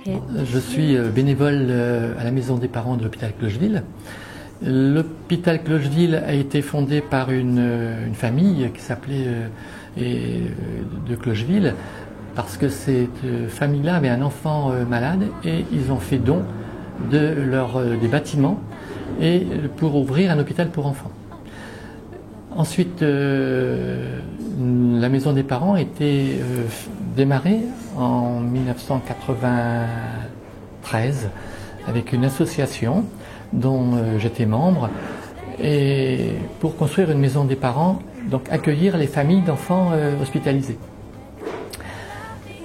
Je suis bénévole à la maison des parents de l'hôpital Clocheville. L'hôpital Clocheville a été fondé par une famille qui s'appelait de Clocheville, parce que cette famille-là avait un enfant malade et ils ont fait don des bâtiments et pour ouvrir un hôpital pour enfants. Ensuite, la maison des parents a été démarrée en 1993 avec une association dont j'étais membre, et pour construire une maison des parents, donc accueillir les familles d'enfants hospitalisés.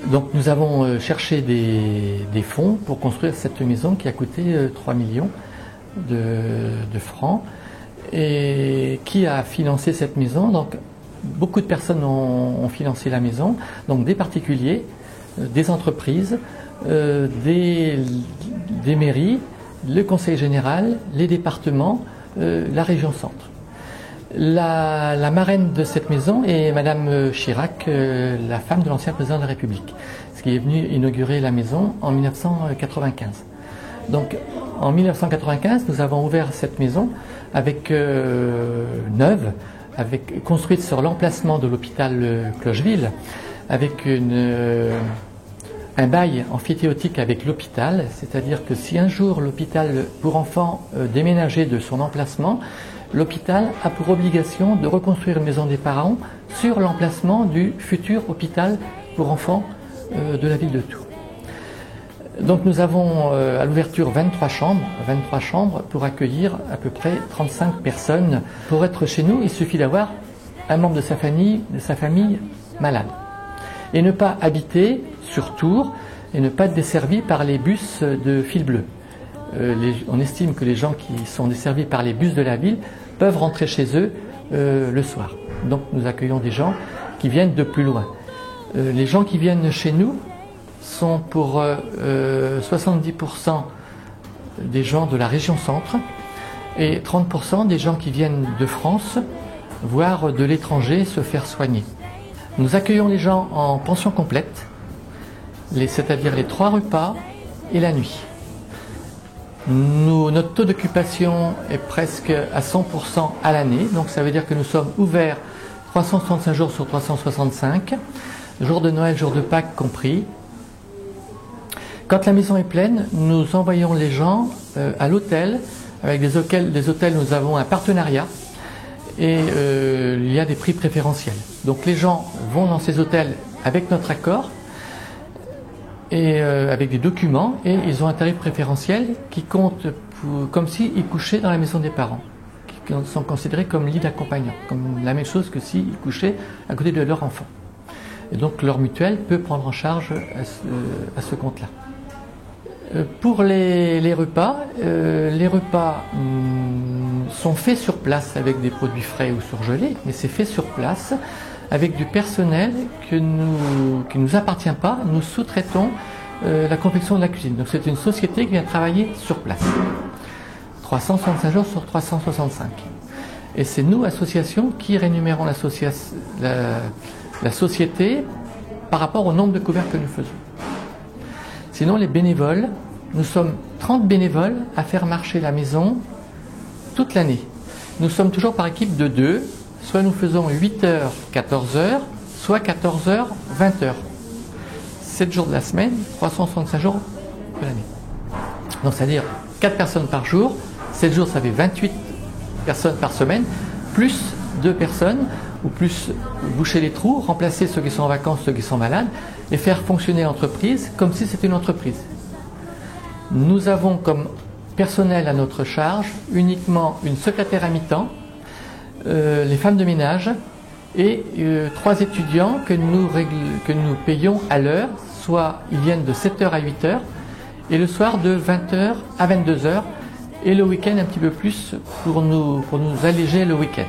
Donc nous avons cherché des fonds pour construire cette maison qui a coûté 3 millions de francs. Et qui a financé cette maison? Donc beaucoup de personnes ont financé la maison, donc des particuliers, des entreprises, des mairies, le conseil général, les départements, la région centre. La marraine de cette maison est Madame Chirac, la femme de l'ancien président de la République, qui est venue inaugurer la maison en 1995. Donc en 1995, nous avons ouvert cette maison avec neuve, construite sur l'emplacement de l'hôpital Clocheville, avec un bail amphithéotique avec l'hôpital, c'est-à-dire que si un jour l'hôpital pour enfants déménageait de son emplacement, l'hôpital a pour obligation de reconstruire une maison des parents sur l'emplacement du futur hôpital pour enfants de la ville de Tours. Donc nous avons à l'ouverture 23 chambres pour accueillir à peu près 35 personnes. Pour être chez nous, il suffit d'avoir un membre de sa famille malade. Et ne pas habiter sur Tours et ne pas être desservi par les bus de fil bleu. On estime que les gens qui sont desservis par les bus de la ville peuvent rentrer chez eux le soir. Donc nous accueillons des gens qui viennent de plus loin. Les gens qui viennent chez nous sont pour 70% des gens de la région centre et 30% des gens qui viennent de France, voire de l'étranger, se faire soigner. Nous accueillons les gens en pension complète, c'est-à-dire les 3 repas et la nuit. Notre taux d'occupation est presque à 100% à l'année, donc ça veut dire que nous sommes ouverts 365 jours sur 365, jour de Noël, jour de Pâques compris. Quand la maison est pleine, nous envoyons les gens à l'hôtel. Avec des hôtels, nous avons un partenariat et il y a des prix préférentiels. Donc les gens vont dans ces hôtels avec notre accord et avec des documents, et ils ont un tarif préférentiel qui compte comme s'ils couchaient dans la maison des parents, qui sont considérés comme lit d'accompagnant, comme la même chose que s'ils couchaient à côté de leur enfant. Et donc leur mutuelle peut prendre en charge à ce compte-là. Pour les repas sont faits sur place avec des produits frais ou surgelés, mais c'est fait sur place avec du personnel qui nous appartient pas. Nous sous-traitons la confection de la cuisine. Donc c'est une société qui vient travailler sur place. 365 jours sur 365. Et c'est nous, association, qui rémunérons la société par rapport au nombre de couverts que nous faisons. Sinon, les bénévoles, nous sommes 30 bénévoles à faire marcher la maison toute l'année. Nous sommes toujours par équipe de 2, soit nous faisons 8h, 14h, soit 14h, 20h. 7 jours de la semaine, 365 jours de l'année. Donc c'est-à-dire 4 personnes par jour, 7 jours ça fait 28 personnes par semaine, plus 2 personnes, ou plus boucher les trous, remplacer ceux qui sont en vacances, ceux qui sont malades, et faire fonctionner l'entreprise comme si c'était une entreprise. Nous avons comme personnel à notre charge uniquement une secrétaire à mi-temps, les femmes de ménage et 3 étudiants que nous payons à l'heure, soit ils viennent de 7h à 8h et le soir de 20h à 22h, et le week-end un petit peu plus pour nous alléger le week-end.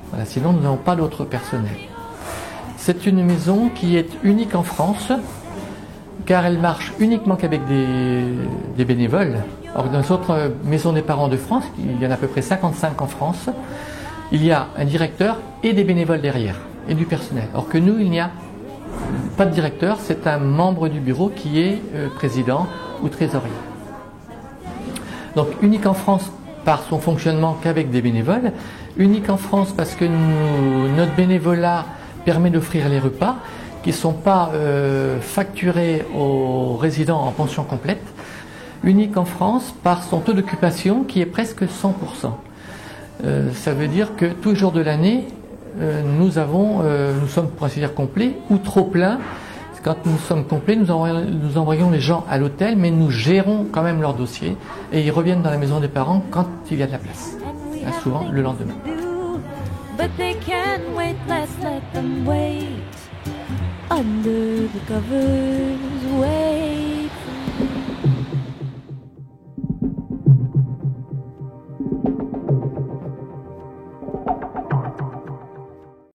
Voilà, sinon nous n'avons pas d'autre personnel. C'est une maison qui est unique en France, car elle marche uniquement qu'avec des bénévoles. Or, dans les autres maisons des parents de France, il y en a à peu près 55 en France, il y a un directeur et des bénévoles derrière, et du personnel. Or que nous, il n'y a pas de directeur, c'est un membre du bureau qui est président ou trésorier. Donc unique en France par son fonctionnement qu'avec des bénévoles, unique en France parce que notre bénévolat permet d'offrir les repas qui ne sont pas facturés aux résidents en pension complète, unique en France par son taux d'occupation qui est presque 100%. Ça veut dire que tous les jours de l'année, nous sommes pour ainsi dire complets ou trop pleins. Quand nous sommes complets, nous envoyons les gens à l'hôtel, mais nous gérons quand même leur dossier et ils reviennent dans la maison des parents quand il y a de la place, souvent le lendemain. Under the covers,